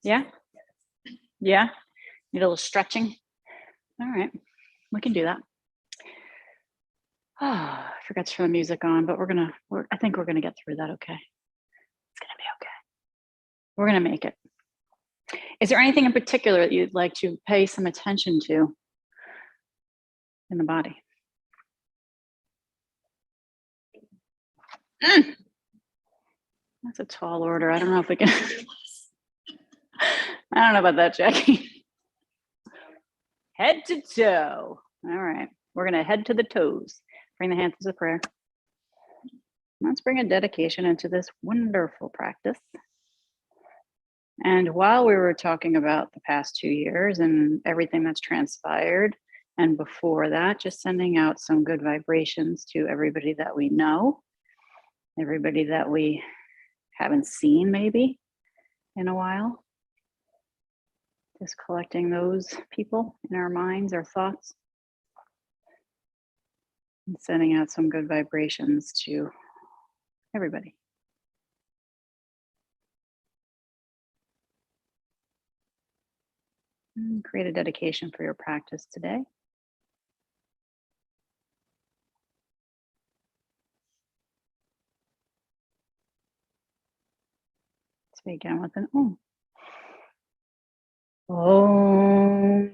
Yeah? Yeah? Need a little stretching? All right, we can do that. I forgot to turn the music on, but I think we're gonna get through that okay. It's gonna be okay. We're gonna make it. Is there anything in particular that you'd like to pay some attention to in the body? Mm, that's a tall order. I don't know if we can. I don't know about that, Jackie. Head to toe. All right. We're going to head to the toes. Bring the hands to prayer. Let's bring a dedication into this wonderful practice. And while we were talking about the past 2 years and everything that's transpired, and before that, just sending out some good vibrations to everybody that we know, everybody that we haven't seen maybe in a while. Just collecting those people in our minds, our thoughts, and sending out some good vibrations to everybody. And create a dedication for your practice today. Let's begin with an Om. Om.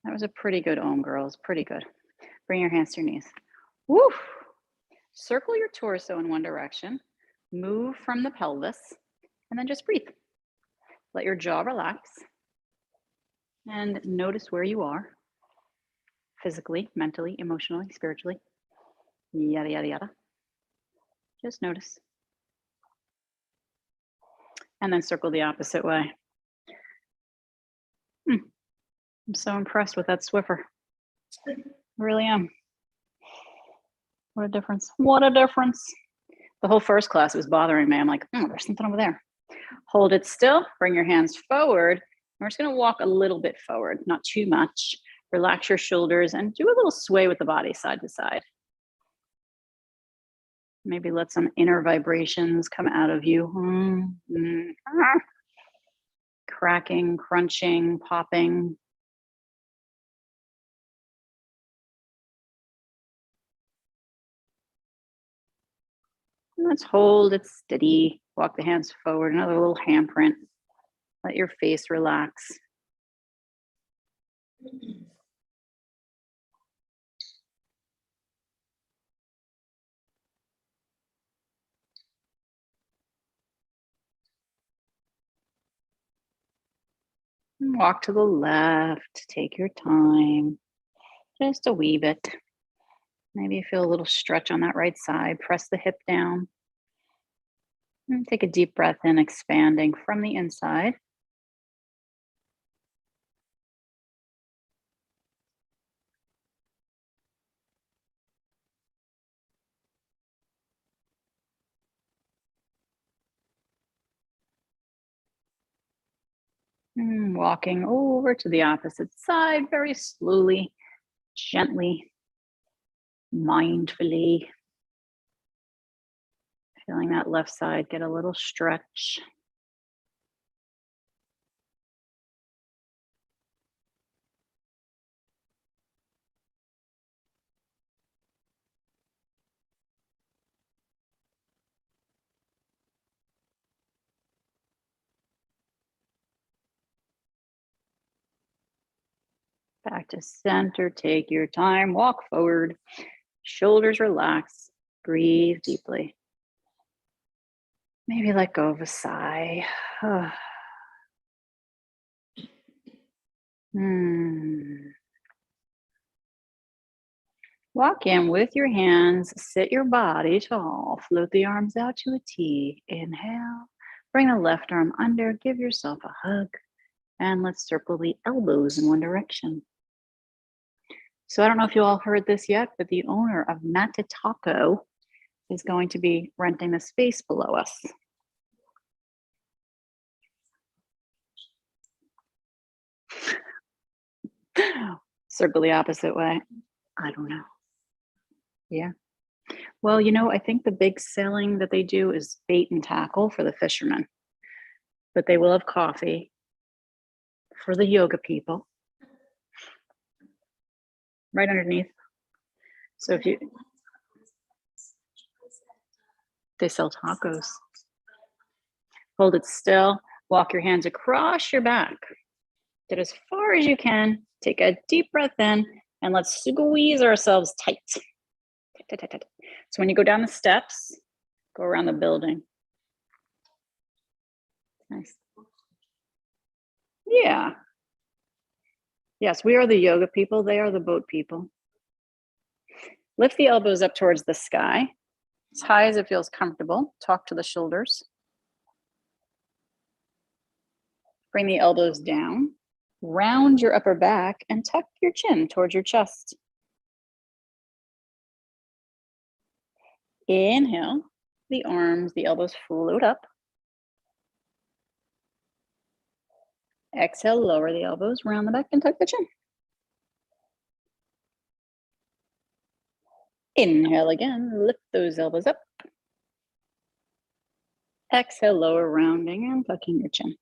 That was a pretty good Om, girls. Pretty good. Bring your hands to your knees. Woo! Circle your torso in one direction. Move from the pelvis. And then just breathe. Let your jaw relax. And notice where you are. Physically, mentally, emotionally, spiritually. Yada, yada, yada. Just notice. And then circle the opposite way. I'm so impressed with that Swiffer. I really am. What a difference. What a difference. The whole first class was bothering me. I'm like, there's something over there. Hold it still. Bring your hands forward. We're just going to walk a little bit forward, not too much. Relax your shoulders and do a little sway with the body side to side. Maybe let some inner vibrations come out of you. Cracking, crunching, popping. Let's hold it steady. Walk the hands forward. Another little handprint. Let your face relax. Walk to the left. Take your time. Just a wee bit. Maybe you feel a little stretch on that right side. Press the hip down. And take a deep breath in, expanding from the inside. And walking over to the opposite side very slowly, gently, mindfully. Feeling that left side get a little stretch. Back to center, take your time, walk forward, shoulders relax, breathe deeply. Maybe let go of a sigh. Walk in with your hands, sit your body tall, float the arms out to a T. Inhale, bring the left arm under, give yourself a hug, and let's circle the elbows in one direction. So I don't know if you all heard this yet, but the owner of Matataco is going to be renting the space below us. Circle the opposite way. I don't know. Yeah. Well, you know, I think the big selling that they do is bait and tackle for the fishermen, but they will have coffee for the yoga people right underneath. So if you, they sell tacos. Hold it still. Walk your hands across your back. Get as far as you can. Take a deep breath in and let's squeeze ourselves tight. Tight, tight, tight, tight. So when you go down the steps, go around the building. Nice. Yeah. Yes, we are the yoga people. They are the boat people. Lift the elbows up towards the sky, as high as it feels comfortable. Talk to the shoulders. Bring the elbows down. Round your upper back and tuck your chin towards your chest. Inhale, the arms, the elbows float up. Exhale, lower the elbows, round the back and tuck the chin. Inhale again, lift those elbows up. Exhale, lower, rounding and tucking your chin.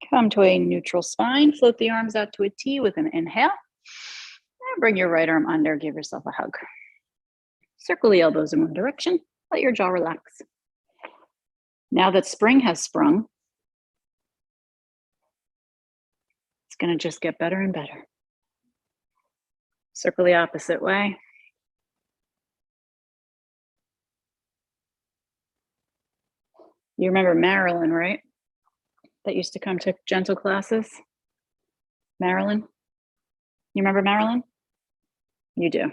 Come to a neutral spine, float the arms out to a T with an inhale. And bring your right arm under, give yourself a hug. Circle the elbows in one direction, let your jaw relax. Now that spring has sprung, it's gonna just get better and better. Circle the opposite way. You remember Marilyn, right? That used to come to gentle classes? Marilyn? You remember Marilyn? You do.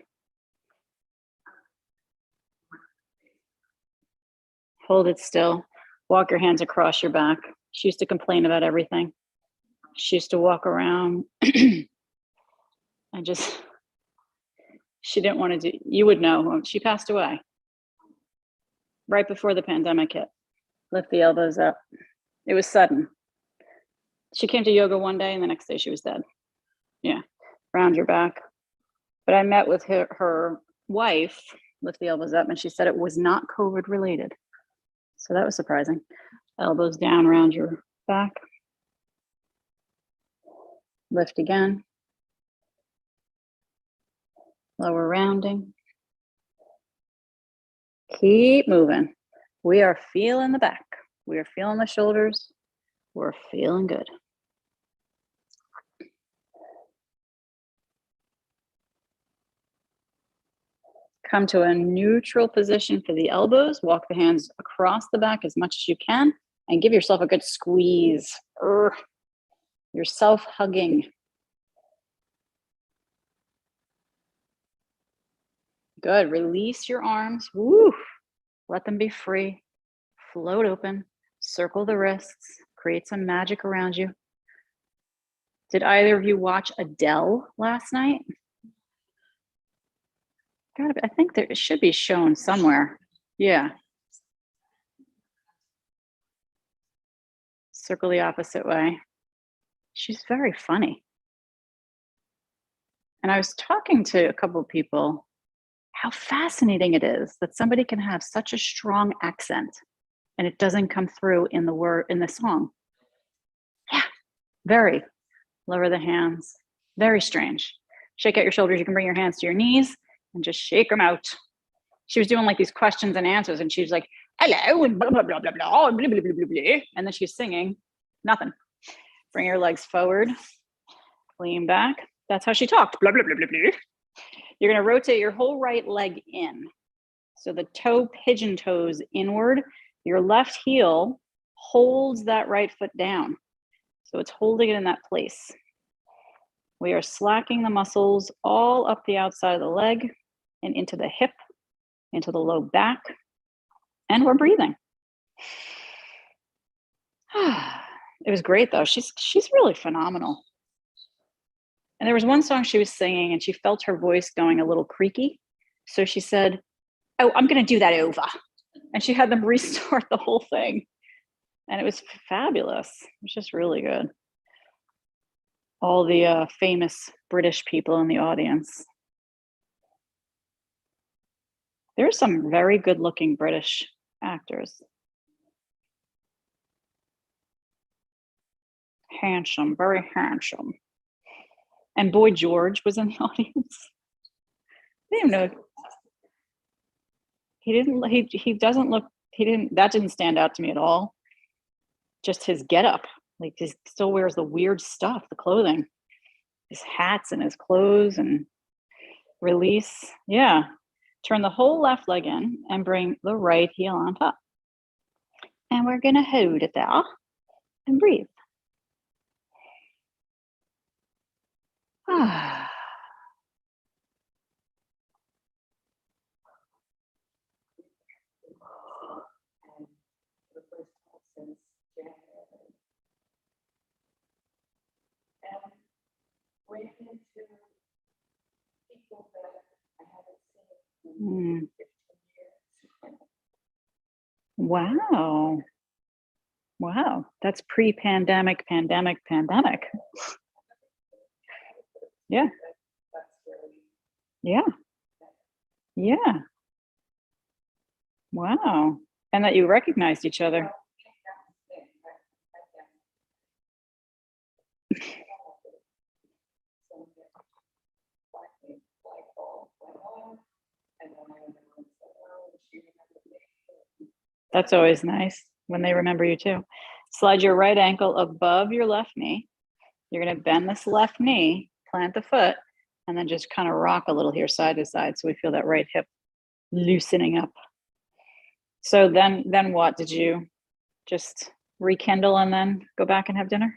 Hold it still. Walk your hands across your back. She used to complain about everything. She used to walk around and just, she didn't want to do, you would know, she passed away right before the pandemic hit. Lift the elbows up. It was sudden. She came to yoga one day and the next day she was dead. Yeah, round your back. But I met with her wife, lift the elbows up, and she said it was not COVID related. So that was surprising. Elbows down, round your back. Lift again. Lower rounding. Keep moving. We are feeling the back. We are feeling the shoulders. We're feeling good. Come to a neutral position for the elbows. Walk the hands across the back as much as you can and give yourself a good squeeze. You're self-hugging. Good. Release your arms. Woo. Let them be free. Float open. Circle the wrists. Create some magic around you. Did either of you watch Adele last night? I think it should be shown somewhere. Yeah. Circle the opposite way. She's very funny. And I was talking to a couple of people, how fascinating it is that somebody can have such a strong accent and it doesn't come through in the song. Yeah, very. Lower the hands. Very strange. Shake out your shoulders. You can bring your hands to your knees and just shake them out. She was doing like these questions and answers and she was like, hello, and blah, blah, blah, blah, blah, blah, blah, blah, blah. And then she's singing, nothing. Bring your legs forward, lean back. That's how she talked, blah, blah, blah, blah, blah. You're gonna rotate your whole right leg in. So the toe pigeon toes inward. Your left heel holds that right foot down. So it's holding it in that place. We are slacking the muscles all up the outside of the leg and into the hip, into the low back, and we're breathing. It was great though. She's really phenomenal. And there was one song she was singing and she felt her voice going a little creaky. So she said, oh, I'm gonna do that over. And she had them restart the whole thing. And it was fabulous. It was just really good. all the famous British people in the audience. There's some very good-looking British actors. Handsome, very handsome. And Boy George was in the audience. I didn't know. He doesn't look, that didn't stand out to me at all. Just his getup. Like, he still wears the weird stuff, the clothing, his hats and his clothes, and release. Yeah. Turn the whole left leg in and bring the right heel on top. And we're going to hold it there and breathe. Ah. Mm. Wow. Wow. That's pre-pandemic, pandemic. Yeah. Yeah. Yeah. Wow. And that you recognized each other. That's always nice when they remember you too. Slide your right ankle above your left knee. You're going to bend this left knee, plant the foot, and then just kind of rock a little here side to side so we feel that right hip loosening up. So then what? Did you just rekindle and then go back and have dinner?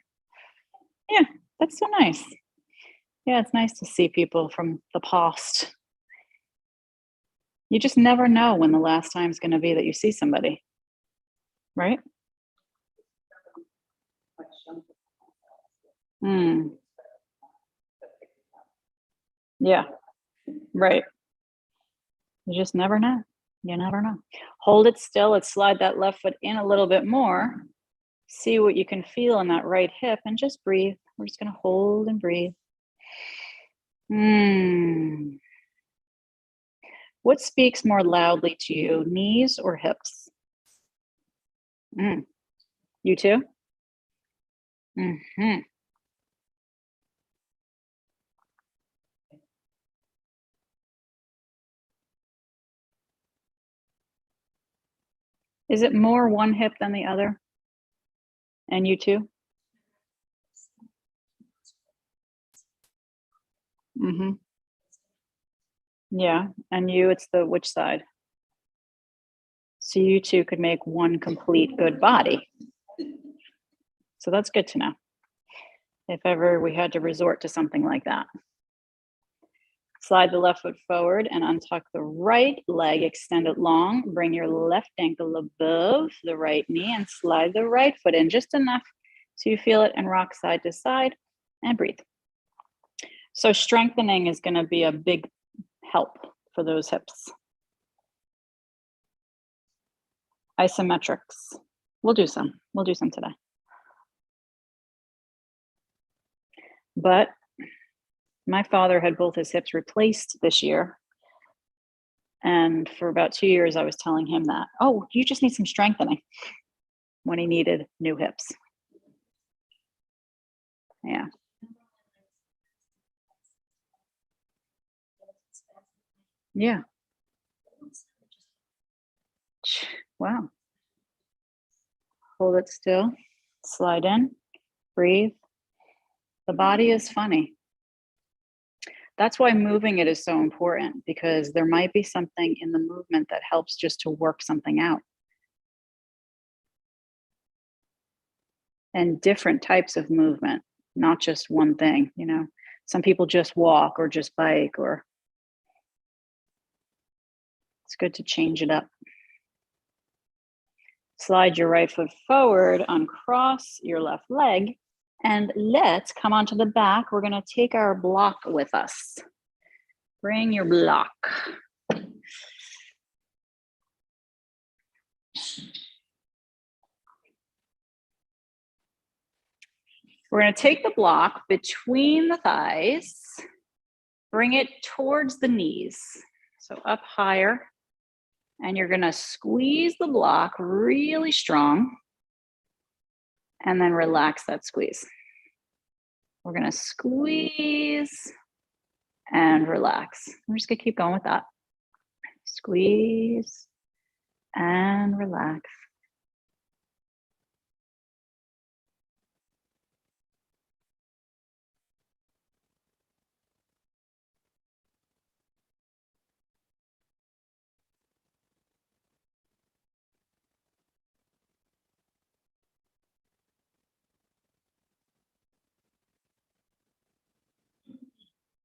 Yeah, that's so nice. Yeah, it's nice to see people from the past. You just never know when the last time is going to be that you see somebody, right? Mm. Yeah, right. You just never know. You never know. Hold it still. Let's slide that left foot in a little bit more. See what you can feel in that right hip and just breathe. We're just going to hold and breathe. What speaks more loudly to you, knees or hips? You too? Mm-hmm. Is it more one hip than the other? And you too? Mm-hmm. Yeah. And you, it's the which side? So you two could make one complete good body. So that's good to know. If ever we had to resort to something like that. Slide the left foot forward and untuck the right leg, extend it long, bring your left ankle above the right knee and slide the right foot in just enough so you feel it and rock side to side and breathe. So strengthening is going to be a big help for those hips. Isometrics. We'll do some today. But my father had both his hips replaced this year. And for about 2 years, I was telling him that, oh, you just need some strengthening, when he needed new hips. Yeah. Yeah. Wow. Hold it still. Slide in. Breathe. The body is funny. That's why moving it is so important, because there might be something in the movement that helps just to work something out. And different types of movement, not just one thing, you know. Some people just walk or just bike, or it's good to change it up. Slide your right foot forward, uncross your left leg, and let's come onto the back. We're going to take our block with us. Bring your block. We're going to take the block between the thighs, bring it towards the knees. So up higher, and you're going to squeeze the block really strong and then relax that squeeze. We're going to squeeze and relax. We're just going to keep going with that. Squeeze and relax.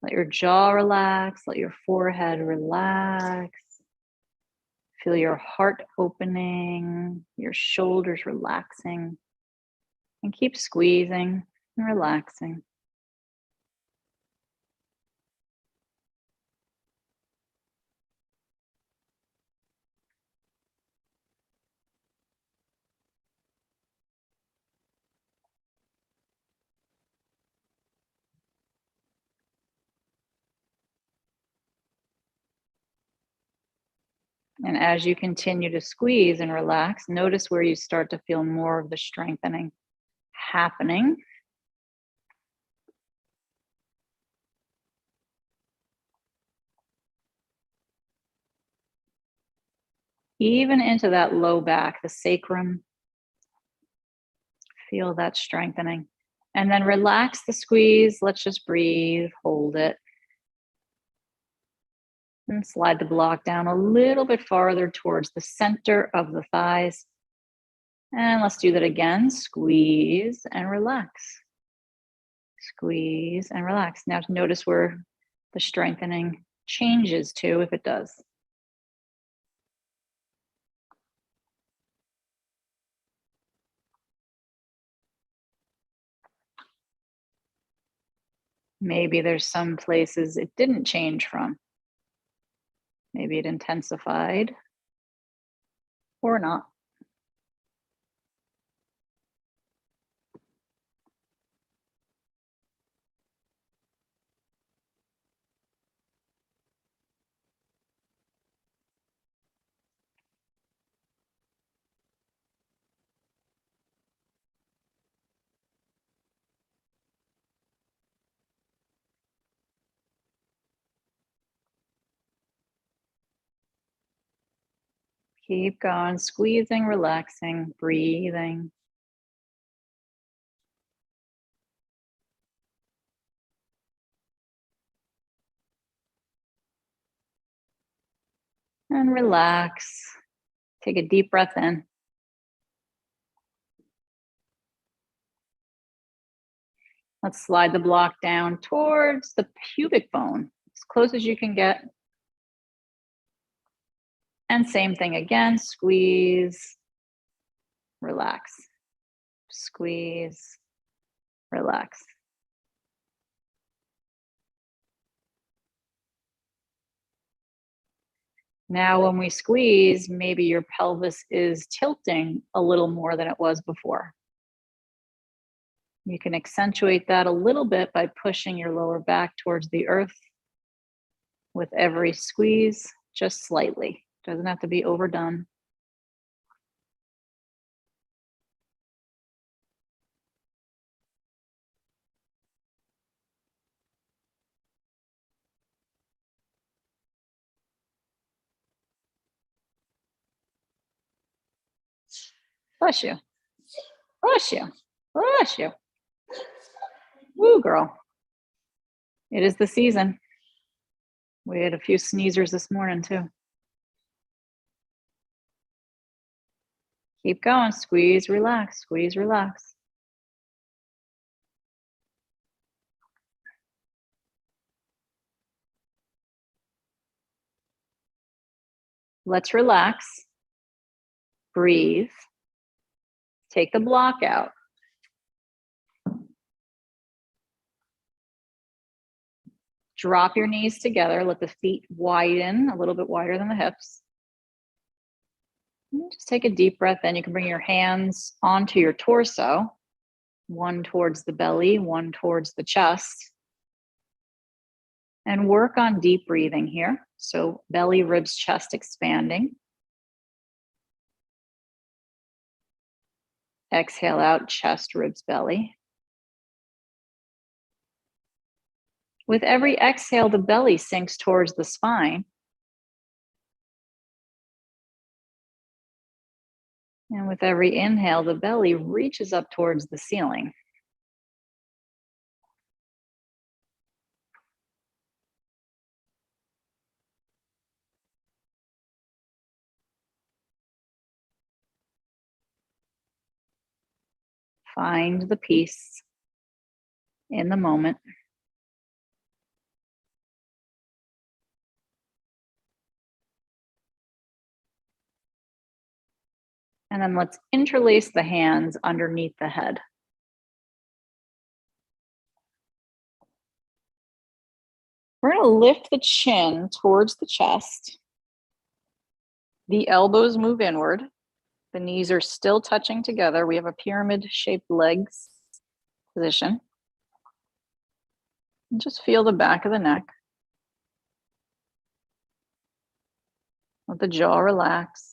Let your jaw relax, let your forehead relax. Feel your heart opening, your shoulders relaxing, and keep squeezing and relaxing. And as you continue to squeeze and relax, notice where you start to feel more of the strengthening happening. Even into that low back, the sacrum. Feel that strengthening. And then relax the squeeze. Let's just breathe, hold it. And slide the block down a little bit farther towards the center of the thighs. And let's do that again. Squeeze and relax. Squeeze and relax. Now notice where the strengthening changes to, if it does. Maybe there's some places it didn't change from. Maybe it intensified or not. Keep going, squeezing, relaxing, breathing. And relax. Take a deep breath in. Let's slide the block down towards the pubic bone, as close as you can get. And same thing again, squeeze, relax. Squeeze, relax. Now, when we squeeze, maybe your pelvis is tilting a little more than it was before. You can accentuate that a little bit by pushing your lower back towards the earth with every squeeze, just slightly. Doesn't have to be overdone. Bless you. Bless you. Bless you. Woo, girl. It is the season. We had a few sneezers this morning too. Keep going. Squeeze, relax. Squeeze, relax. Let's relax. Breathe. Take the block out. Drop your knees together. Let the feet widen, a little bit wider than the hips. And just take a deep breath in. You can bring your hands onto your torso. one towards the belly, one towards the chest. And work on deep breathing here. So belly, ribs, chest expanding. Exhale out, chest, ribs, belly. With every exhale, the belly sinks towards the spine. And with every inhale, the belly reaches up towards the ceiling. Find the peace in the moment. And then let's interlace the hands underneath the head. We're going to lift the chin towards the chest. The elbows move inward. The knees are still touching together. We have a pyramid-shaped legs position. And just feel the back of the neck. Let the jaw relax.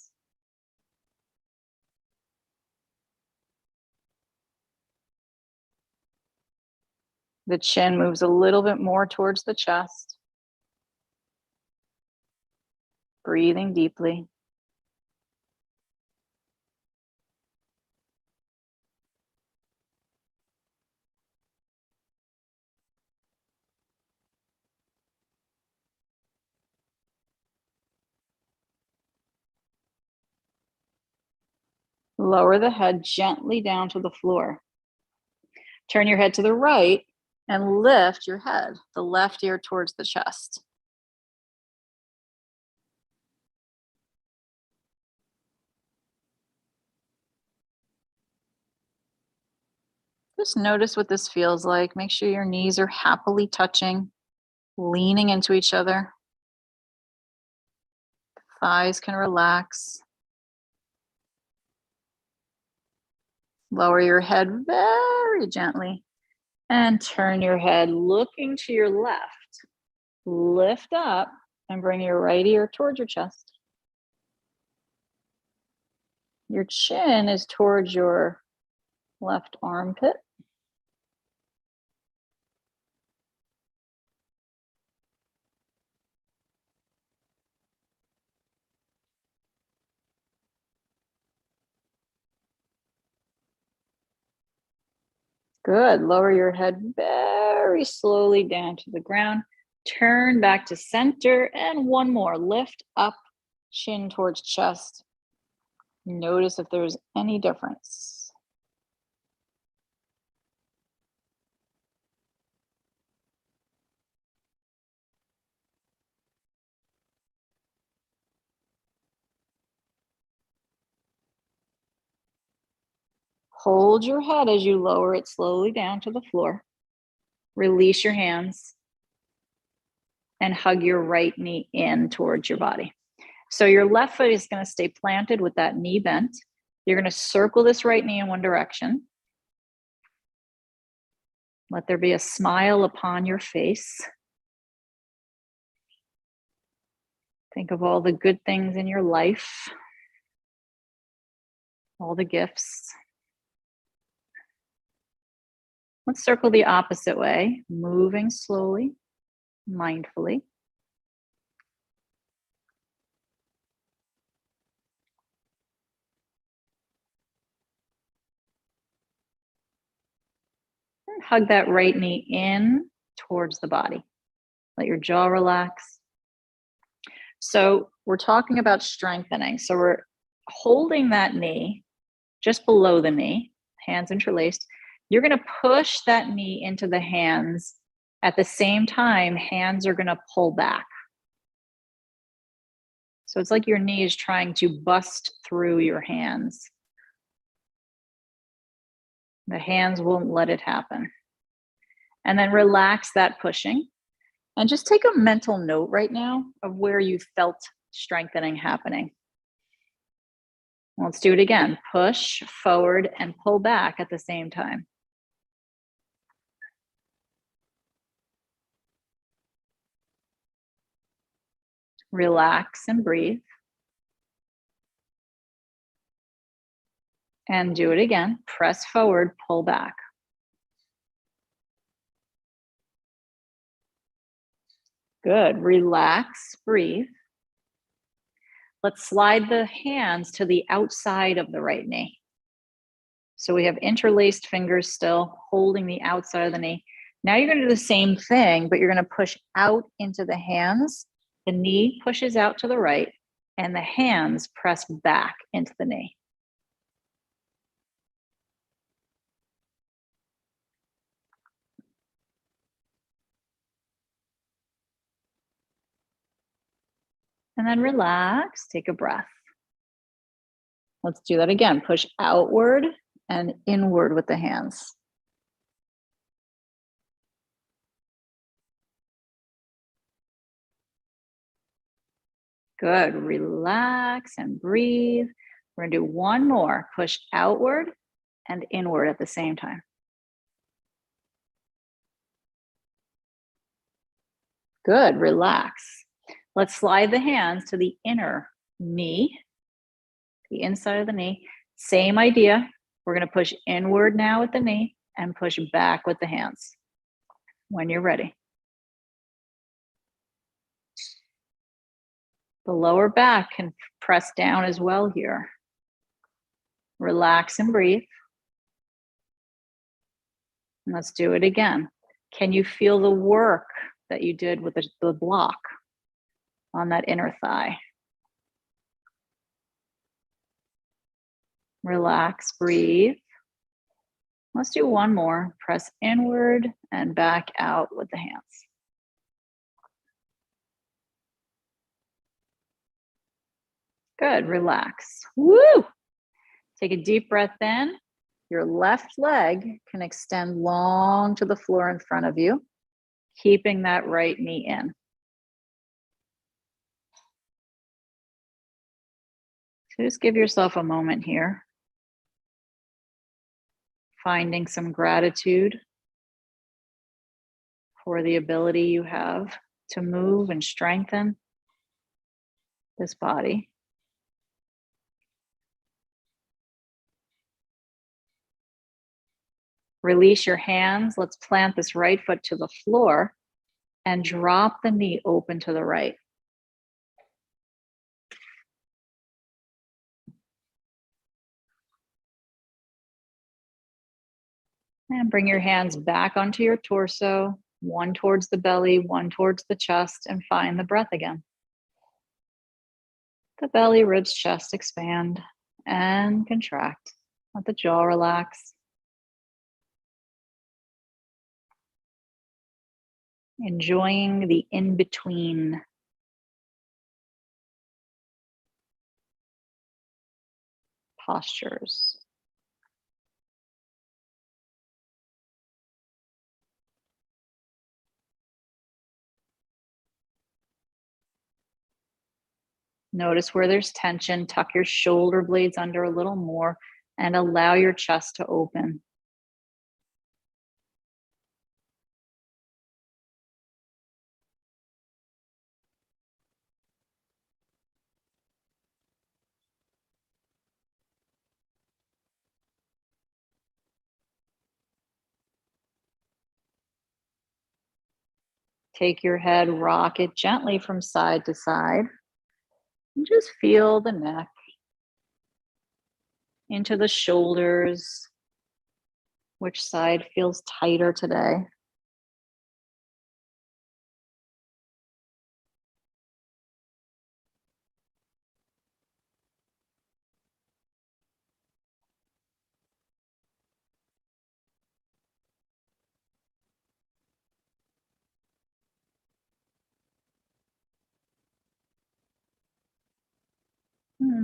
The chin moves a little bit more towards the chest. Breathing deeply. Lower the head gently down to the floor. Turn your head to the right and lift your head, the left ear towards the chest. Just notice what this feels like. Make sure your knees are happily touching, leaning into each other. Thighs can relax. Lower your head very gently and turn your head looking to your left. Lift up and bring your right ear towards your chest. Your chin is towards your left armpit. Good. Lower your head very slowly down to the ground. Turn back to center and one more. Lift up, chin towards chest. Notice if there's any difference. Hold your head as you lower it slowly down to the floor. Release your hands and hug your right knee in towards your body. So your left foot is going to stay planted with that knee bent. You're going to circle this right knee in one direction. Let there be a smile upon your face. Think of all the good things in your life, all the gifts. Let's circle the opposite way, moving slowly, mindfully. And hug that right knee in towards the body. Let your jaw relax. So we're talking about strengthening. So we're holding that knee just below the knee, hands interlaced. You're going to push that knee into the hands. At the same time, hands are going to pull back. So it's like your knee is trying to bust through your hands. The hands won't let it happen. And then relax that pushing. And just take a mental note right now of where you felt strengthening happening. Let's do it again. Push forward and pull back at the same time. Relax and breathe. And do it again. Press forward, pull back. Good. Relax, breathe. Let's slide the hands to the outside of the right knee. So we have interlaced fingers still holding the outside of the knee. Now you're going to do the same thing, but you're going to push out into the hands. The knee pushes out to the right, and the hands press back into the knee. And then relax, take a breath. Let's do that again. Push outward and inward with the hands. Good. Relax and breathe. We're going to do one more. Push outward and inward at the same time. Good. Relax. Let's slide the hands to the inner knee, the inside of the knee. Same idea. We're going to push inward now with the knee and push back with the hands when you're ready. The lower back can press down as well here. Relax and breathe. And let's do it again. Can you feel the work that you did with the block on that inner thigh? Relax, breathe. Let's do one more. Press inward and back out with the hands. Good, relax. Woo! Take a deep breath in. Your left leg can extend long to the floor in front of you, keeping that right knee in. So just give yourself a moment here, finding some gratitude for the ability you have to move and strengthen this body. Release your hands. Let's plant this right foot to the floor and drop the knee open to the right. And bring your hands back onto your torso, one towards the belly, one towards the chest, and find the breath again. The belly, ribs, chest expand and contract. Let the jaw relax. Enjoying the in-between. Postures. Notice where there's tension. Tuck your shoulder blades under a little more and allow your chest to open. Take your head, rock it gently from side to side. And just feel the neck into the shoulders. Which side feels tighter today?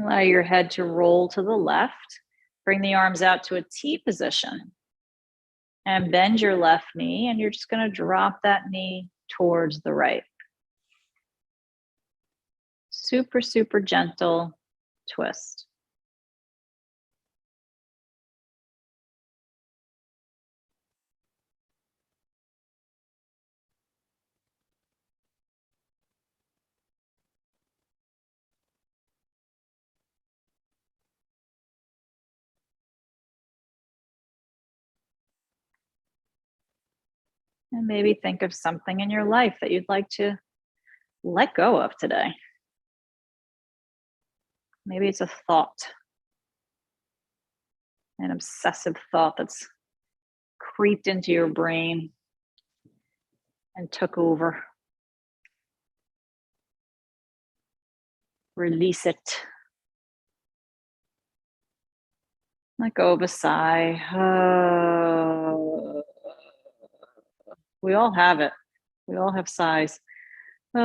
Allow your head to roll to the left. Bring the arms out to a T position. And bend your left knee, and you're just going to drop that knee towards the right. Super, super gentle twist. And maybe think of something in your life that you'd like to let go of today. Maybe it's a thought, an obsessive thought that's creeped into your brain and took over. Release it. Let go of a sigh. We all have it. We all have sighs. Hmm.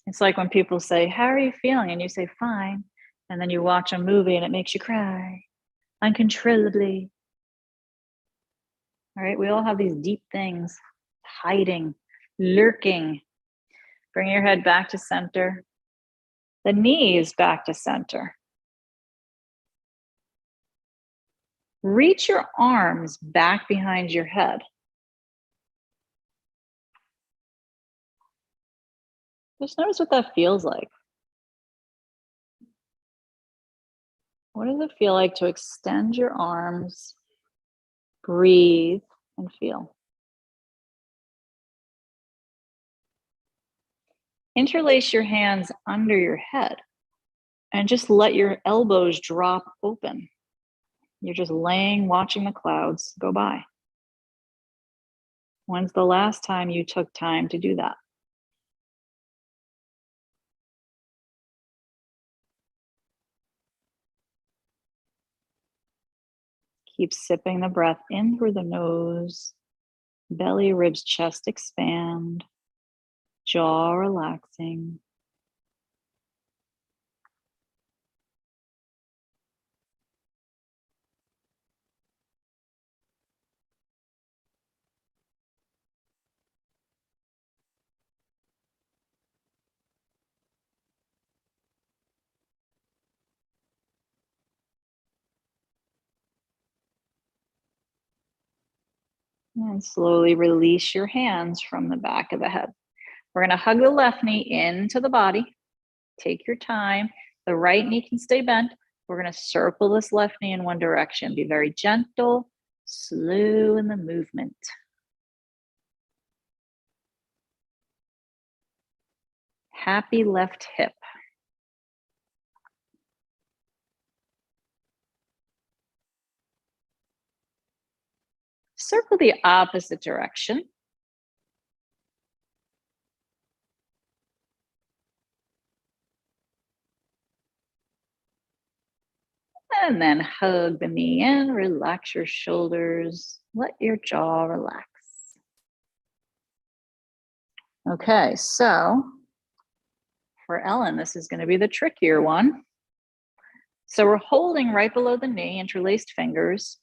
It's like when people say, "How are you feeling?" And you say, "Fine." And then you watch a movie and it makes you cry uncontrollably. All right. We all have these deep things hiding, lurking. Bring your head back to center, the knees back to center. Reach your arms back behind your head. Just notice what that feels like. What does it feel like to extend your arms, breathe, and feel? Interlace your hands under your head and just let your elbows drop open. You're just laying, watching the clouds go by. When's the last time you took time to do that? Keep sipping the breath in through the nose, belly, ribs, chest expand, jaw relaxing. And slowly release your hands from the back of the head. We're going to hug the left knee into the body. Take your time. The right knee can stay bent. We're going to circle this left knee in one direction. Be very gentle, slow in the movement. Happy left hip. Circle the opposite direction. And then hug the knee in, relax your shoulders, let your jaw relax. Okay, so for Ellen, this is going to be the trickier one. So we're holding right below the knee, interlaced fingers,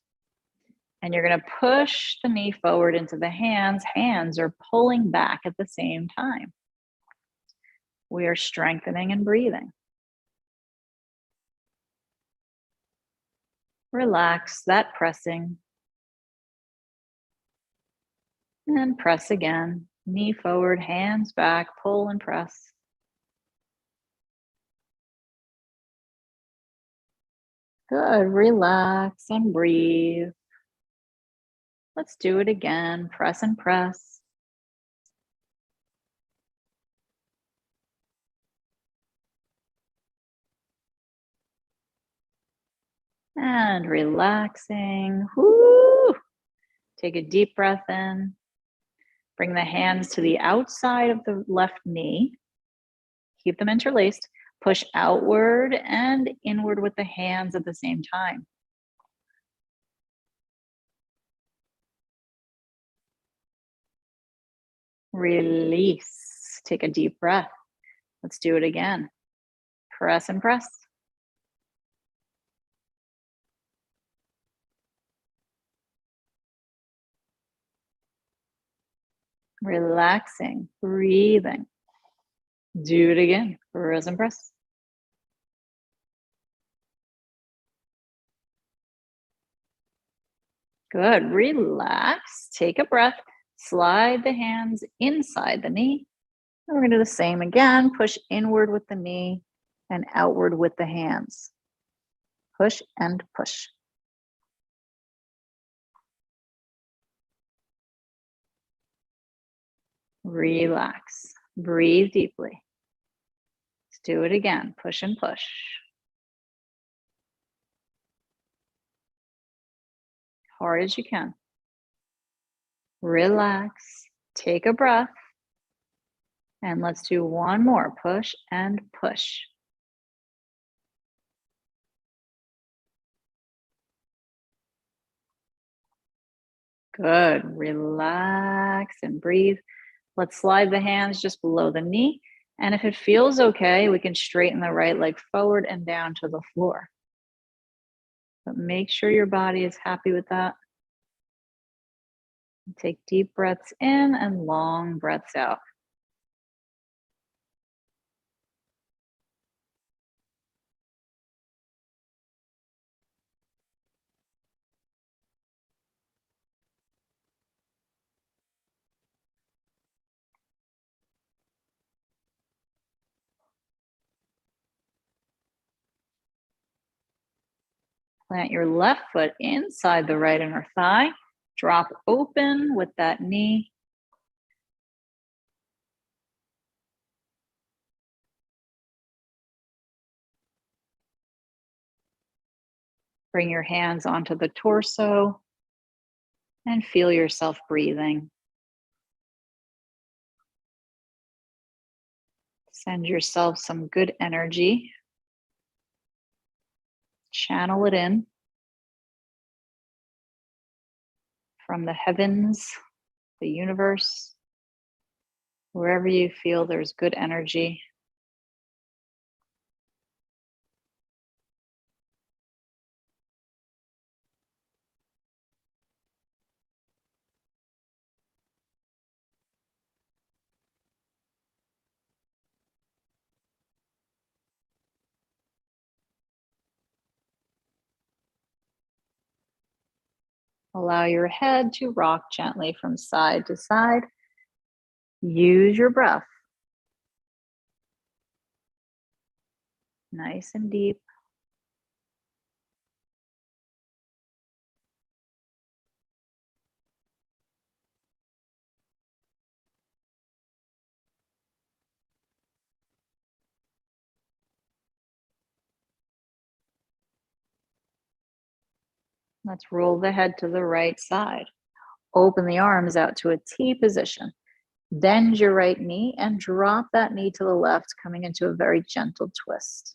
and you're going to push the knee forward into the hands. Hands are pulling back at the same time. We are strengthening and breathing. Relax that pressing. And press again. Knee forward, hands back, pull and press. Good. Relax and breathe. Let's do it again. Press and press. And relaxing. Woo! Take a deep breath in. Bring the hands to the outside of the left knee. Keep them interlaced. Push outward and inward with the hands at the same time. Release. Take a deep breath. Let's do it again. Press and press. Relaxing, breathing. Do it again. Press and press. Good. Relax. Take a breath. Slide the hands inside the knee. And we're going to do the same again. Push inward with the knee and outward with the hands. Push and push. Relax. Breathe deeply. Let's do it again. Push and push. Hard as you can. Relax. Take a breath. And let's do one more. Push and push. Good. Relax and breathe. Let's slide the hands just below the knee. And if it feels okay, we can straighten the right leg forward and down to the floor. But make sure your body is happy with that. Take deep breaths in and long breaths out. Plant your left foot inside the right inner thigh. Drop open with that knee. Bring your hands onto the torso and feel yourself breathing. Send yourself some good energy. Channel it in from the heavens, the universe, wherever you feel there's good energy. Allow your head to rock gently from side to side. Use your breath. Nice and deep. Let's roll the head to the right side. Open the arms out to a T position. Bend your right knee and drop that knee to the left, coming into a very gentle twist.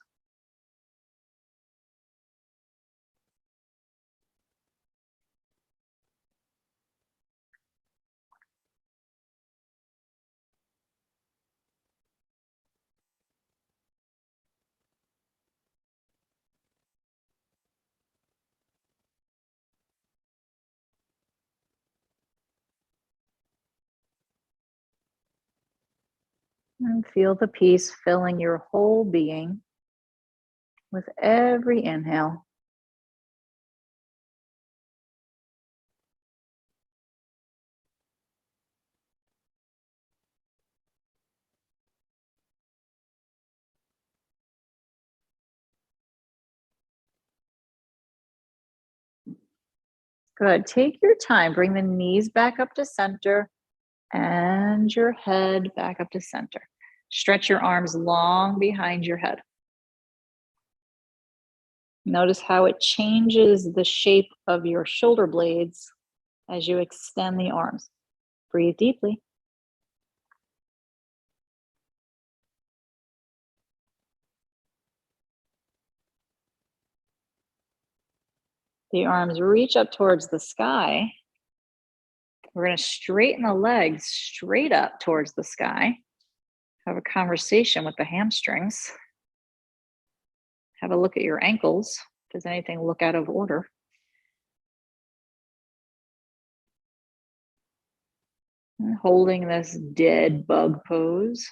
And feel the peace filling your whole being with every inhale. Good. Take your time. Bring the knees back up to center and your head back up to center. Stretch your arms long behind your head. Notice how it changes the shape of your shoulder blades as you extend the arms. Breathe deeply. The arms reach up towards the sky. We're going to straighten the legs straight up towards the sky. Have a conversation with the hamstrings. Have a look at your ankles. Does anything look out of order? And holding this dead bug pose.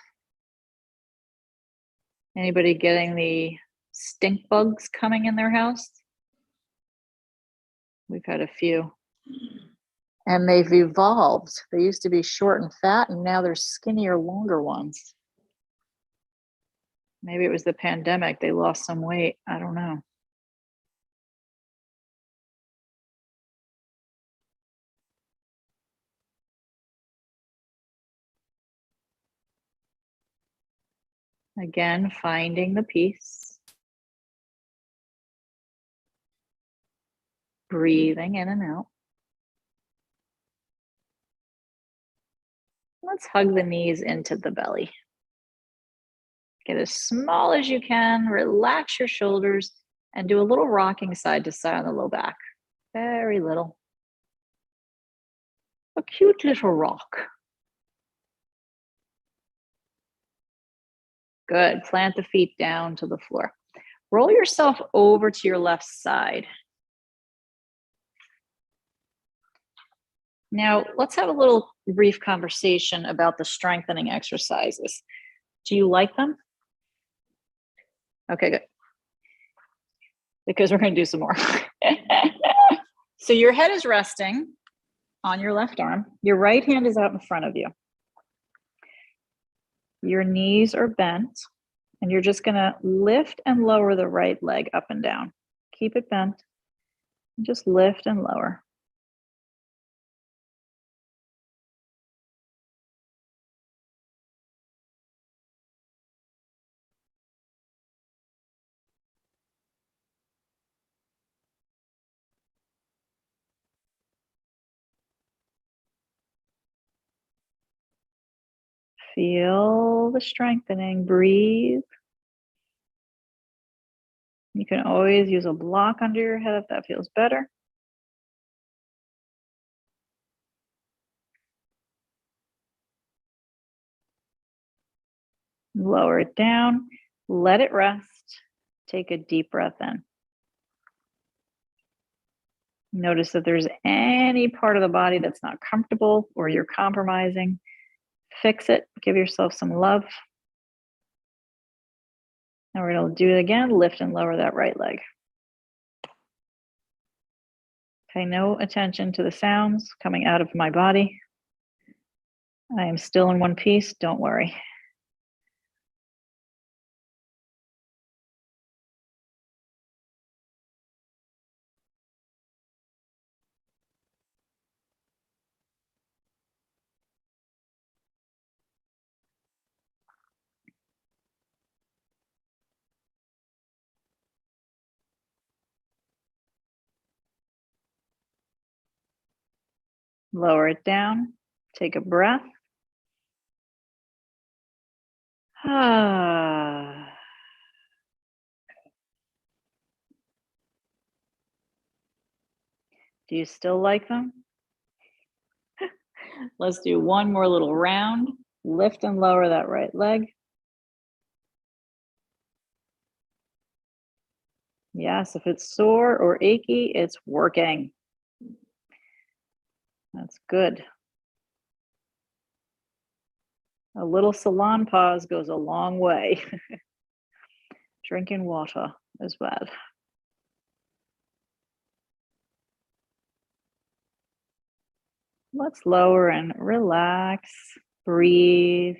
Anybody getting the stink bugs coming in their house? We've had a few. And they've evolved. They used to be short and fat, and now they're skinnier, longer ones. Maybe it was the pandemic. They lost some weight. I don't know. Again, finding the peace. Breathing in and out. Let's hug the knees into the belly. Get as small as you can, relax your shoulders, and do a little rocking side to side on the low back. Very little. A cute little rock. Good. Plant the feet down to the floor. Roll yourself over to your left side. Now, let's have a little brief conversation about the strengthening exercises. Do you like them? Okay, good. Because we're going to do some more. So your head is resting on your left arm. Your right hand is out in front of you. Your knees are bent, and you're just going to lift and lower the right leg up and down. Keep it bent. And just lift and lower. Feel the strengthening. Breathe. You can always use a block under your head if that feels better. Lower it down. Let it rest. Take a deep breath in. Notice if there's any part of the body that's not comfortable or you're compromising. Fix it. Give yourself some love. And we're going to do it again. Lift and lower that right leg. Pay no attention to the sounds coming out of my body. I am still in one piece. Don't worry. Lower it down. Take a breath. Ah. Do you still like them? Let's do one more little round. Lift and lower that right leg. Yes, if it's sore or achy, it's working. That's good. A little salon pause goes a long way. Drinking water as well. Let's lower and relax. Breathe.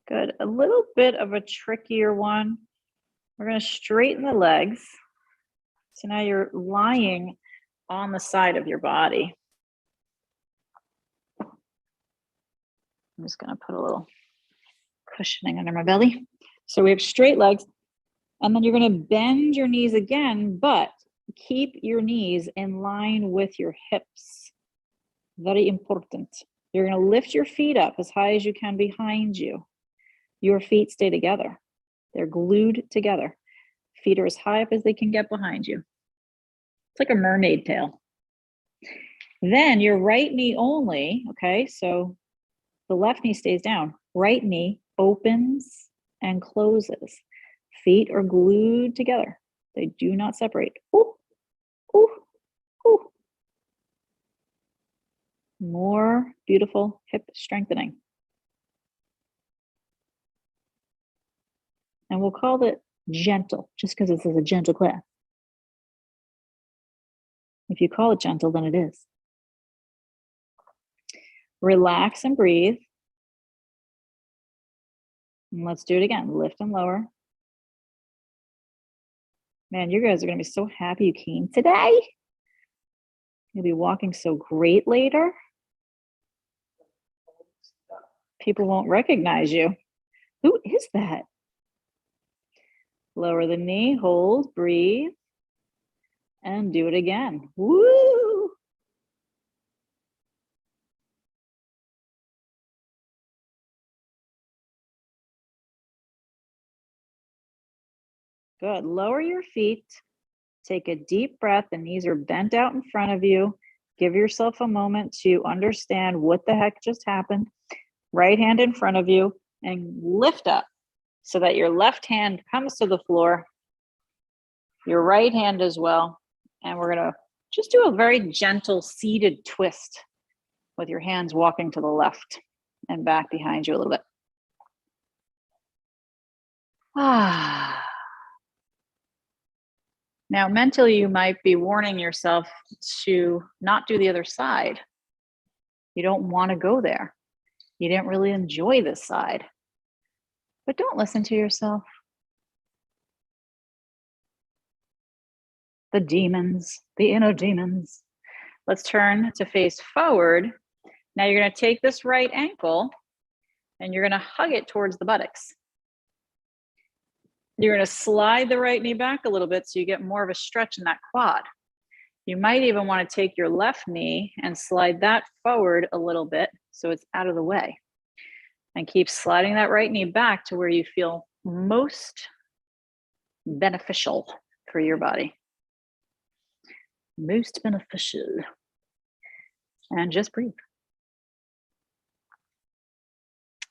Good. A little bit of a trickier one. We're going to straighten the legs. So now you're lying on the side of your body. I'm just going to put a little cushioning under my belly. So we have straight legs, and then you're going to bend your knees again, but keep your knees in line with your hips. Very important. You're going to lift your feet up as high as you can behind you. Your feet stay together. They're glued together. Feet are as high up as they can get behind you. It's like a mermaid tail. Then your right knee only, okay, so the left knee stays down. Right knee opens and closes. Feet are glued together. They do not separate. Ooh, ooh, ooh. More beautiful hip strengthening. And we'll call it gentle, just because this is a gentle class. If you call it gentle, then it is. Relax and breathe. And let's do it again. Lift and lower. Man, you guys are going to be so happy you came today. You'll be walking so great later. People won't recognize you. Who is that? Lower the knee, hold, breathe, and do it again. Woo! Good. Lower your feet. Take a deep breath. The knees are bent out in front of you. Give yourself a moment to understand what the heck just happened. Right hand in front of you and lift up so that your left hand comes to the floor, your right hand as well. And we're going to just do a very gentle seated twist with your hands walking to the left and back behind you a little bit. Ah. Now, mentally, you might be warning yourself to not do the other side. You don't want to go there. You didn't really enjoy this side. But don't listen to yourself. The demons, the inner demons. Let's turn to face forward. Now you're going to take this right ankle and you're going to hug it towards the buttocks. You're going to slide the right knee back a little bit so you get more of a stretch in that quad. You might even want to take your left knee and slide that forward a little bit so it's out of the way. And keep sliding that right knee back to where you feel most beneficial for your body. Most beneficial. And just breathe.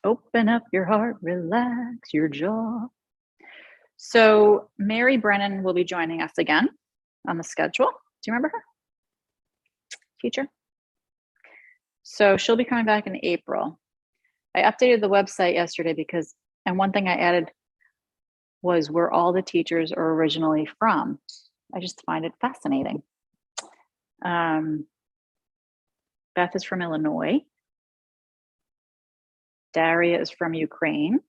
Open up your heart, relax your jaw. So Mary Brennan will be joining us again on the schedule. Do you remember her? Teacher? So she'll be coming back in April. I updated the website yesterday because, and one thing I added was where all the teachers are originally from. I just find it fascinating. Beth is from Illinois. Daria is from Ukraine.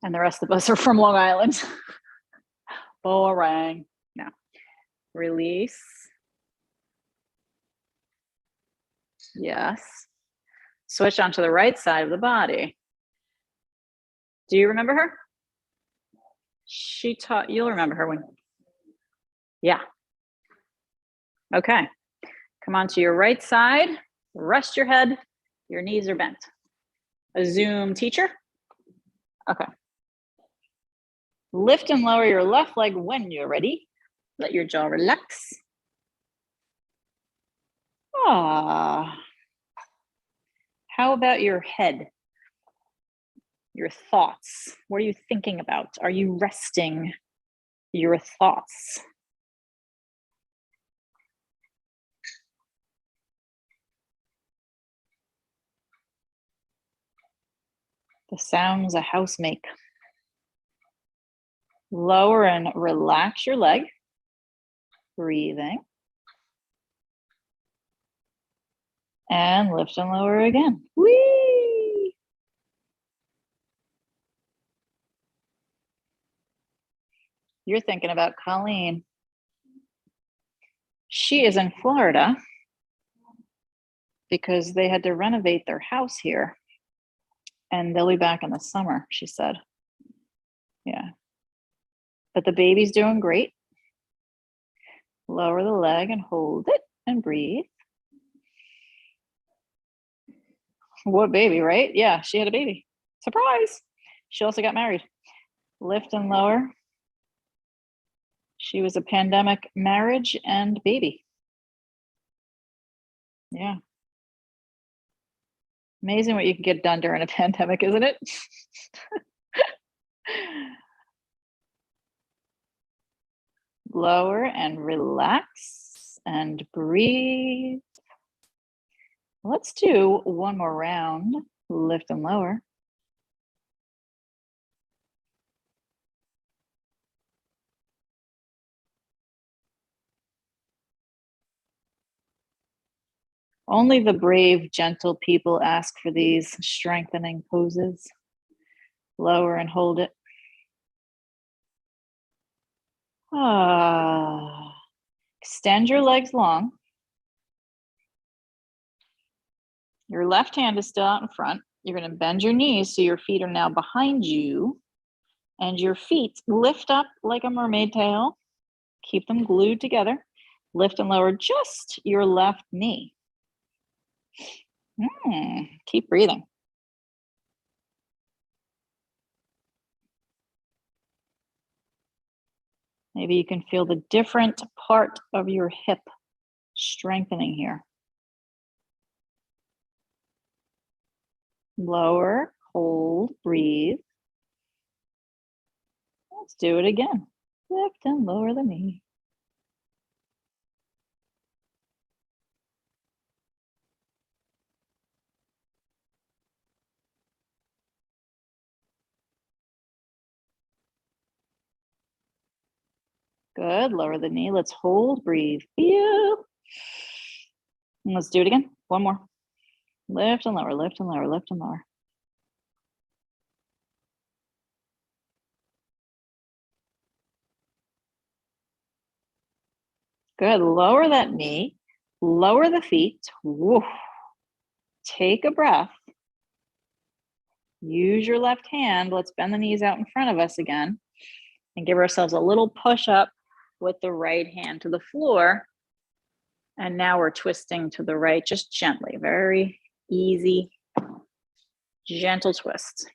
And the rest of us are from Long Island. Boring. No. Release. Yes. Switch onto the right side of the body. Do you remember her? She taught, you'll remember her when, yeah. Okay. Come on to your right side. Rest your head. Your knees are bent. A Zoom teacher. Okay. Lift and lower your left leg when you're ready. Let your jaw relax. Ah. How about your head? Your thoughts? What are you thinking about? Are you resting your thoughts? The sounds a house make. Lower and relax your leg. Breathing. And lift and lower again. Whee! You're thinking about Colleen. She is in Florida because they had to renovate their house here. And they'll be back in the summer, she said. Yeah. But the baby's doing great. Lower the leg and hold it and breathe. What baby, right? Yeah, she had a baby. Surprise. She also got married. Lift and lower. She was a pandemic marriage and baby. Yeah. Amazing what you can get done during a pandemic, isn't it? Lower and relax and breathe. Let's do one more round. Lift and lower. Only the brave, gentle people ask for these strengthening poses. Lower and hold it. Extend your legs long. Your left hand is still out in front. You're going to bend your knees so your feet are now behind you. And your feet lift up like a mermaid tail. Keep them glued together. Lift and lower just your left knee. Keep breathing. Maybe you can feel the different part of your hip strengthening here. Lower, hold, breathe. Let's do it again. Lift and lower the knee. Good, lower the knee. Let's hold, breathe. Feel. And let's do it again. One more. Lift and lower, lift and lower, lift and lower. Good, lower that knee, lower the feet. Woo. Take a breath. Use your left hand. Let's bend the knees out in front of us again and give ourselves a little push up with the right hand to the floor. And now we're twisting to the right, just gently, very easy, gentle twist.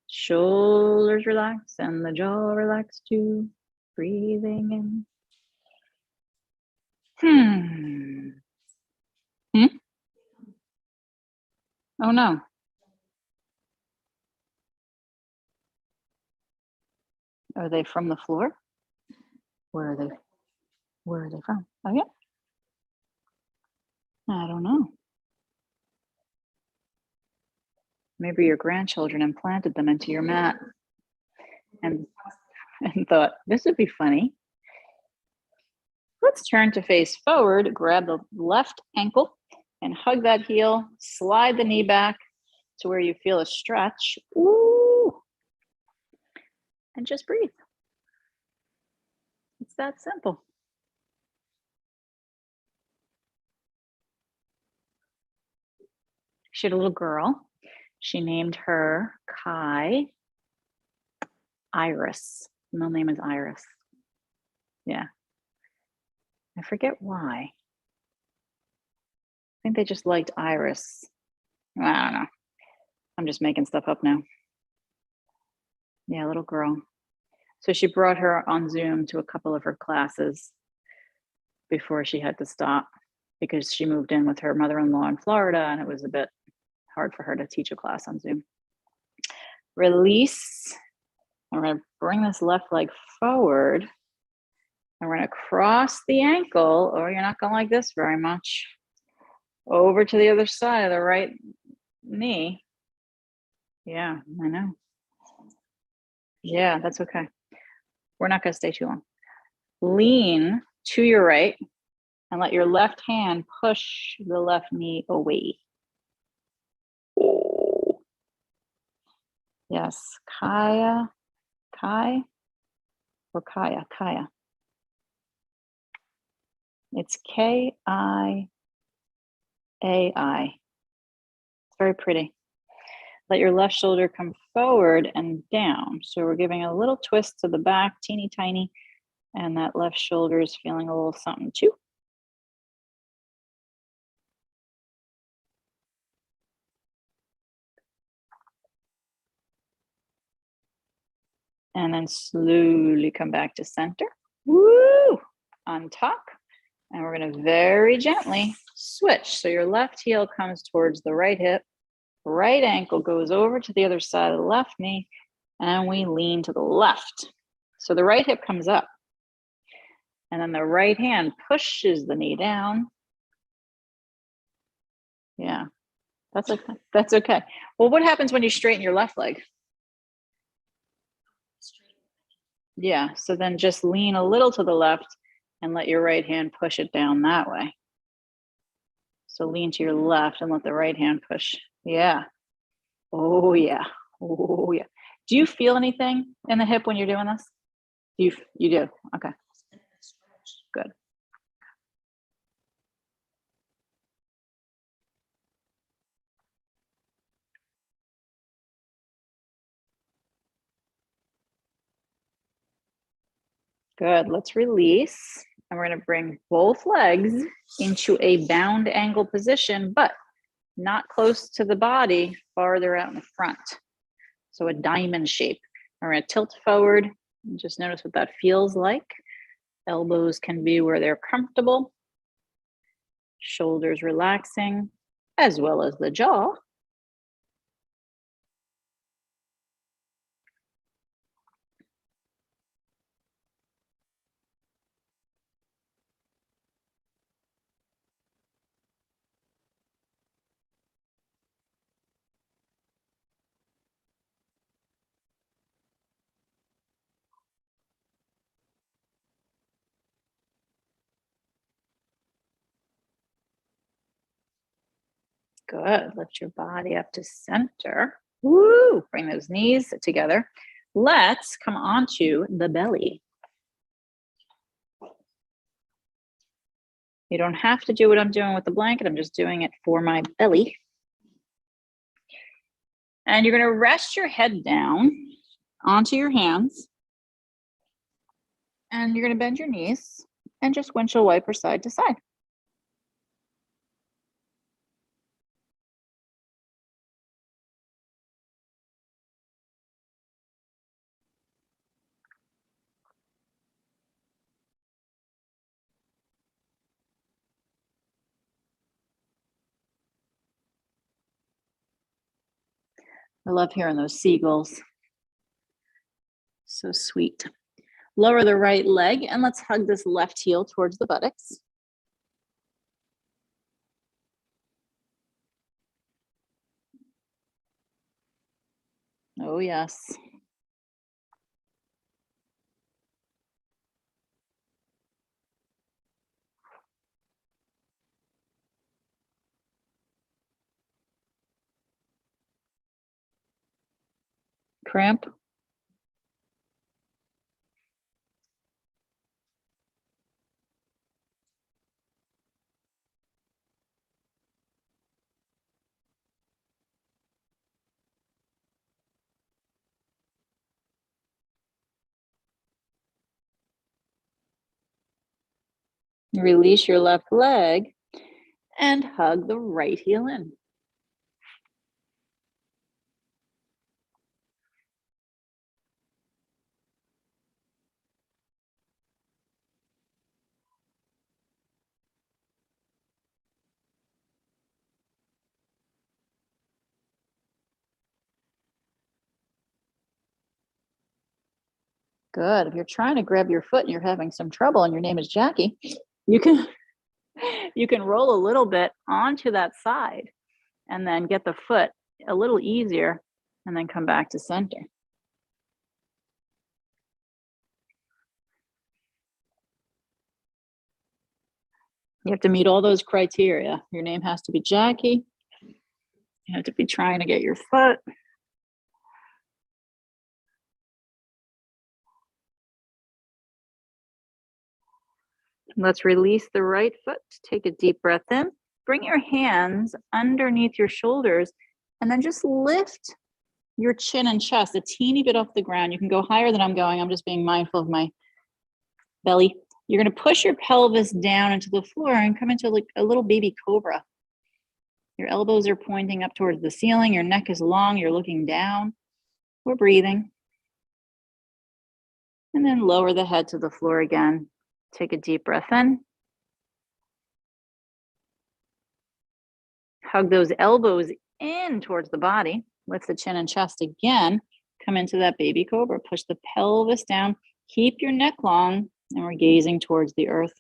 Shoulders relax and the jaw relax too. Breathing in. Oh no. Are they from the floor? Where are they? Where are they from? Oh yeah. I don't know. Maybe your grandchildren implanted them into your mat and thought, this would be funny. Let's turn to face forward, grab the left ankle and hug that heel, slide the knee back to where you feel a stretch. Ooh. And just breathe. It's that simple. She had a little girl. She named her Kai Iris. Middle name is Iris. Yeah. I forget why. I think they just liked Iris. I don't know. I'm just making stuff up now. Yeah, little girl. So she brought her on Zoom to a couple of her classes before she had to stop because she moved in with her mother-in-law in Florida and it was a bit hard for her to teach a class on Zoom. Release. We're going to bring this left leg forward and we're going to cross the ankle, or you're not going like this very much, over to the other side of the right knee. Yeah, I know. Yeah, that's okay. We're not going to stay too long. Lean to your right and let your left hand push the left knee away. Oh. Yes, Kai or Kaya? It's K-I-A-I. It's very pretty. Let your left shoulder come forward and down. So we're giving a little twist to the back, teeny tiny, and that left shoulder is feeling a little something too. And then slowly come back to center. Woo! Untuck. And we're going to very gently switch. So your left heel comes towards the right hip. Right ankle goes over to the other side of the left knee. And we lean to the left. So the right hip comes up. And then the right hand pushes the knee down. Yeah, that's okay. That's okay. Well, what happens when you straighten your left leg? Yeah, so then just lean a little to the left and let your right hand push it down that way. So lean to your left and let the right hand push. Yeah. Oh, yeah. Oh, yeah. Do you feel anything in the hip when you're doing this? You do? Okay. Good. Good. Let's release. And we're going to bring both legs into a bound angle position, but not close to the body, farther out in the front. So a diamond shape. We're going to tilt forward. And just notice what that feels like. Elbows can be where they're comfortable. Shoulders relaxing, as well as the jaw. Good. Lift your body up to center. Woo! Bring those knees together. Let's come onto the belly. You don't have to do what I'm doing with the blanket. I'm just doing it for my belly. And you're going to rest your head down onto your hands. And you're going to bend your knees and just windshield wiper side to side. I love hearing those seagulls. So sweet. Lower the right leg and let's hug this left heel towards the buttocks. Oh, yes. Cramp. Release your left leg and hug the right heel in. Good. If you're trying to grab your foot and you're having some trouble and your name is Jackie, you can roll a little bit onto that side and then get the foot a little easier and then come back to center. You have to meet all those criteria. Your name has to be Jackie. You have to be trying to get your foot. Let's release the right foot. Take a deep breath in. Bring your hands underneath your shoulders and then just lift your chin and chest a teeny bit off the ground. You can go higher than I'm going. I'm just being mindful of my belly. You're going to push your pelvis down into the floor and come into like a little baby cobra. Your elbows are pointing up towards the ceiling. Your neck is long. You're looking down. We're breathing. And then lower the head to the floor again. Take a deep breath in. Hug those elbows in towards the body. Lift the chin and chest again. Come into that baby cobra. Push the pelvis down. Keep your neck long. And we're gazing towards the earth.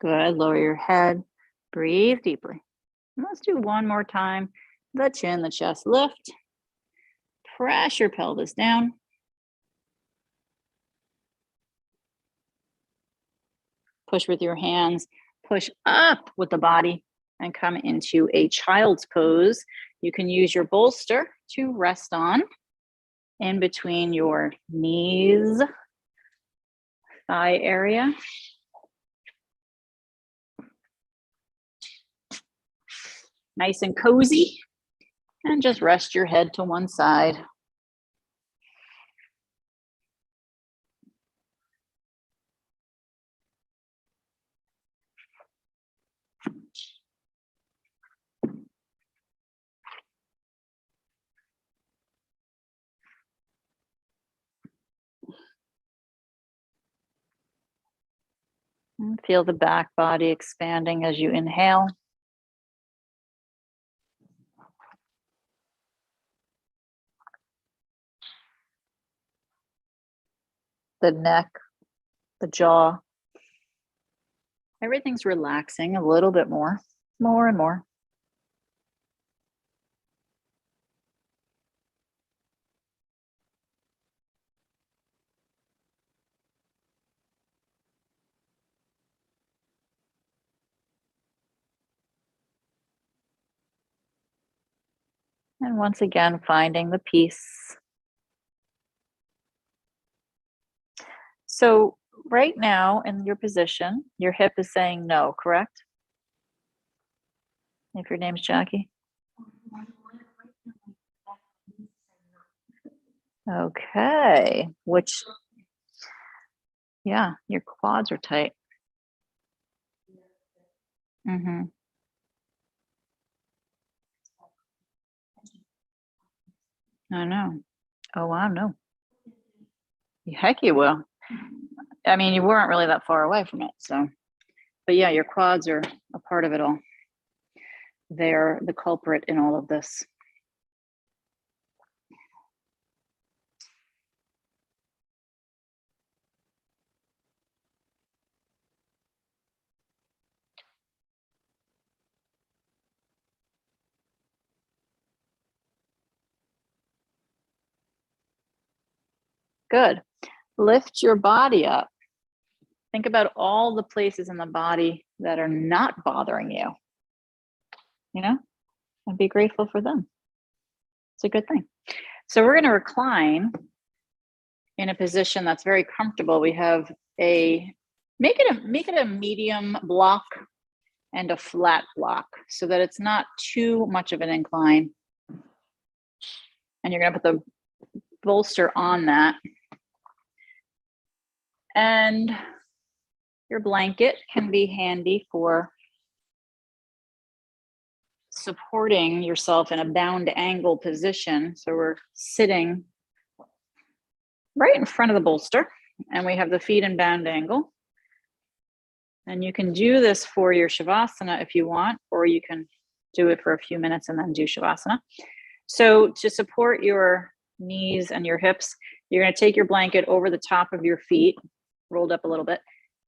Good. Lower your head. Breathe deeply. And let's do one more time. The chin, the chest lift. press your pelvis down. Push with your hands, push up with the body and come into a child's pose. You can use your bolster to rest on in between your knees, thigh area. Nice and cozy. And just rest your head to one side. And feel the back body expanding as you inhale. The neck, the jaw. Everything's relaxing a little bit more and more. And once again, finding the peace. So right now in your position, your hip is saying no, correct? If your name's Jackie. Okay, which, yeah, your quads are tight. Mm-hmm. I know. Oh, I know. Heck you will. I mean, you weren't really that far away from it, so. But yeah, your quads are a part of it all. They're the culprit in all of this. Good. Lift your body up. Think about all the places in the body that are not bothering you, and be grateful for them. It's a good thing. So we're going to recline in a position that's very comfortable. We have make it a medium block and a flat block so that it's not too much of an incline. And you're going to put the bolster on that. And your blanket can be handy for supporting yourself in a bound angle position. So we're sitting right in front of the bolster and we have the feet in bound angle. And you can do this for your Shavasana if you want, or you can do it for a few minutes and then do Shavasana. So to support your knees and your hips, you're going to take your blanket over the top of your feet, rolled up a little bit,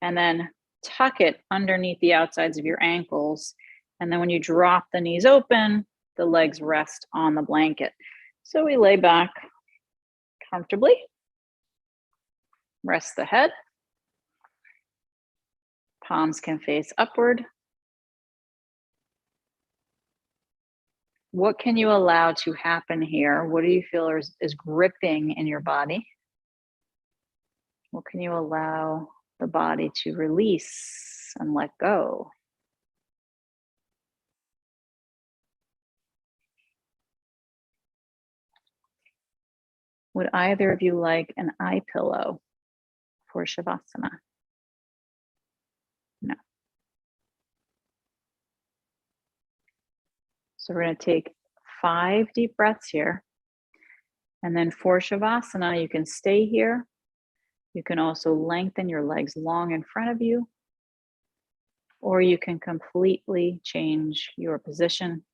and then tuck it underneath the outsides of your ankles. And then when you drop the knees open, the legs rest on the blanket. So we lay back comfortably, rest the head. Palms can face upward. What can you allow to happen here? What do you feel is gripping in your body? What can you allow the body to release and let go? Would either of you like an eye pillow for Shavasana? No. So we're going to take 5 deep breaths here. And then for Shavasana, you can stay here. You can also lengthen your legs long in front of you, or you can completely change your position.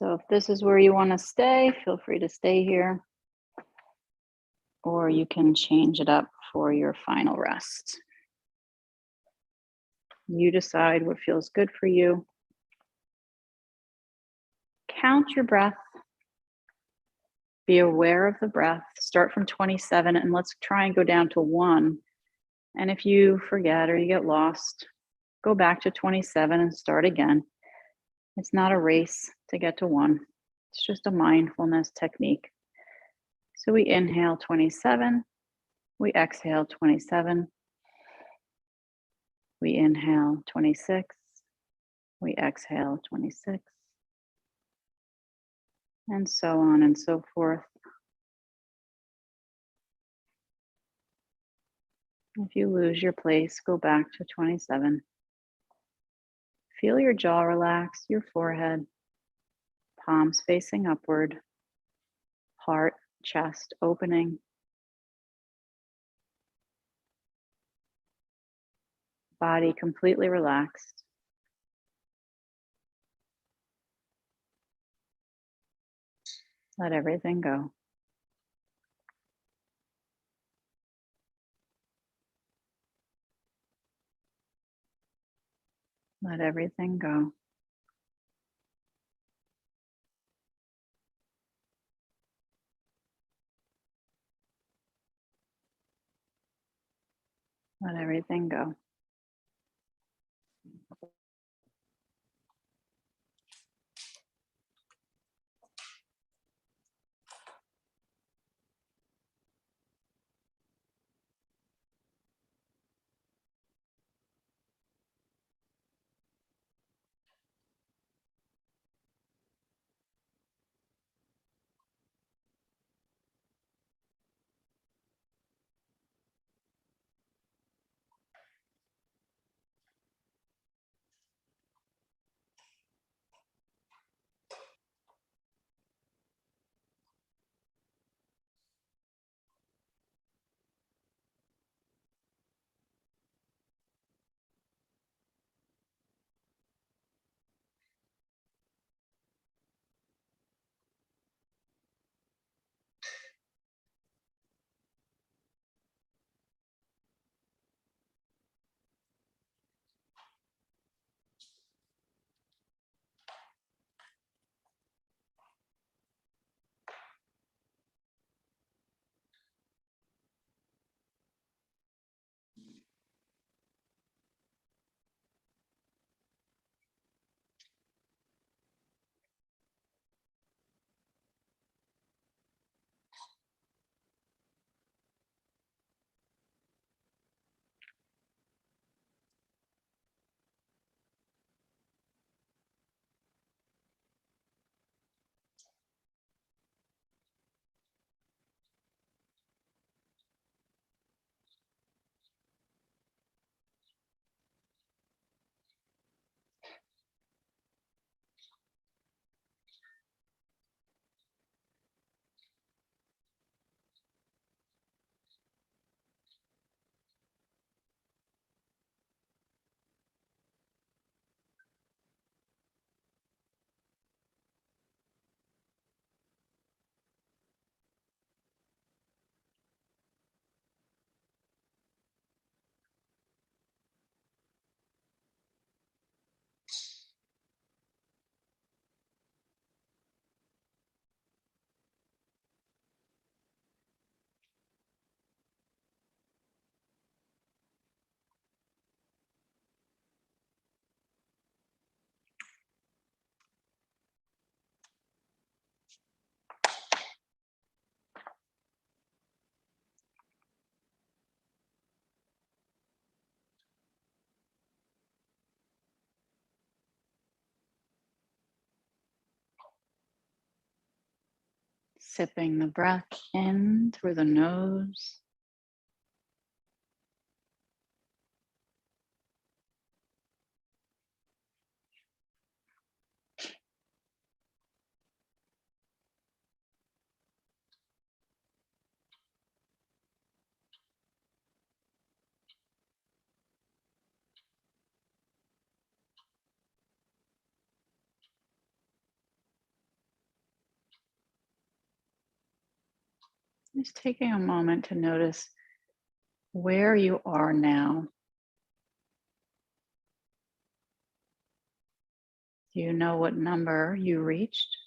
So if this is where you want to stay, feel free to stay here. Or you can change it up for your final rest. You decide what feels good for you. Count your breath. Be aware of the breath. Start from 27 and let's try and go down to 1. And if you forget or you get lost, go back to 27 and start again. It's not a race to get to 1. It's just a mindfulness technique. So we inhale 27, we exhale 27, we inhale 26, we exhale 26, and so on and so forth. If you lose your place, go back to 27. Feel your jaw relax, your forehead, palms facing upward, heart, chest opening. Body completely relaxed. Let everything go. Let everything go. Let everything go. Sipping the breath in through the nose. Just taking a moment to notice where you are now. Do you know what number you reached?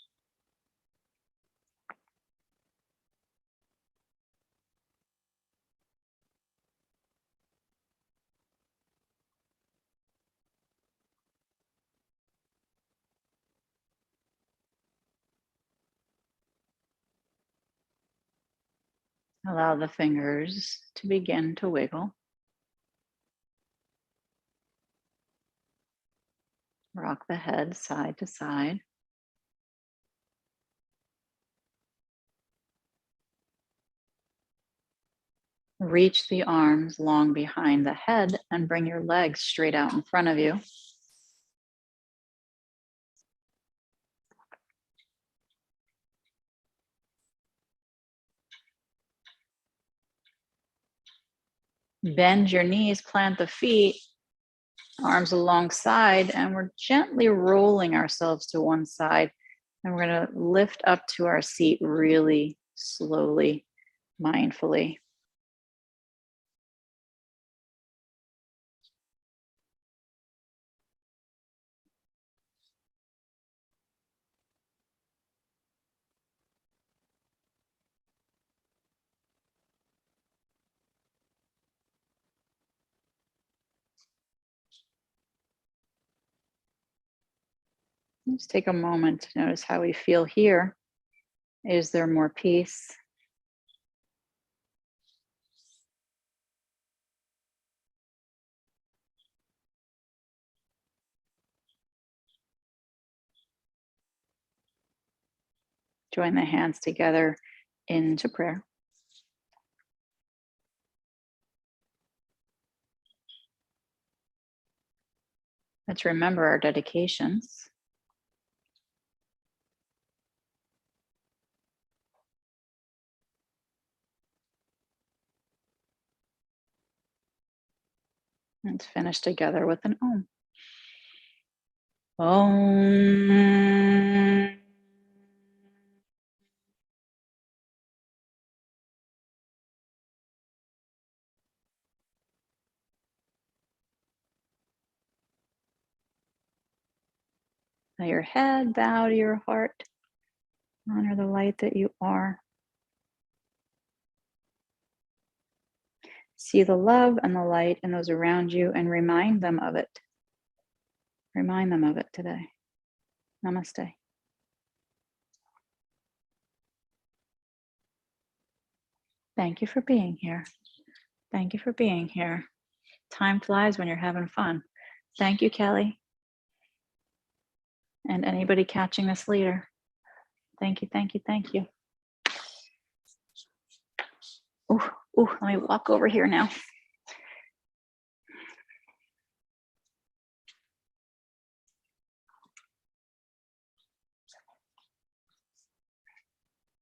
Allow the fingers to begin to wiggle. Rock the head side to side. Reach the arms long behind the head and bring your legs straight out in front of you. Bend your knees, plant the feet, arms alongside, and we're gently rolling ourselves to one side. And we're going to lift up to our seat really slowly, mindfully. Just take a moment to notice how we feel here. Is there more peace? Join the hands together into prayer. Let's remember our dedications. Let's finish together with an Om. Om. Let your head bow to your heart. Honor the light that you are. See the love and the light in those around you and remind them of it. Remind them of it today. Namaste. Thank you for being here. Thank you for being here. Time flies when you're having fun. Thank you, Kelly. And anybody catching this later. Thank you, thank you, thank you. Ooh, let me walk over here now.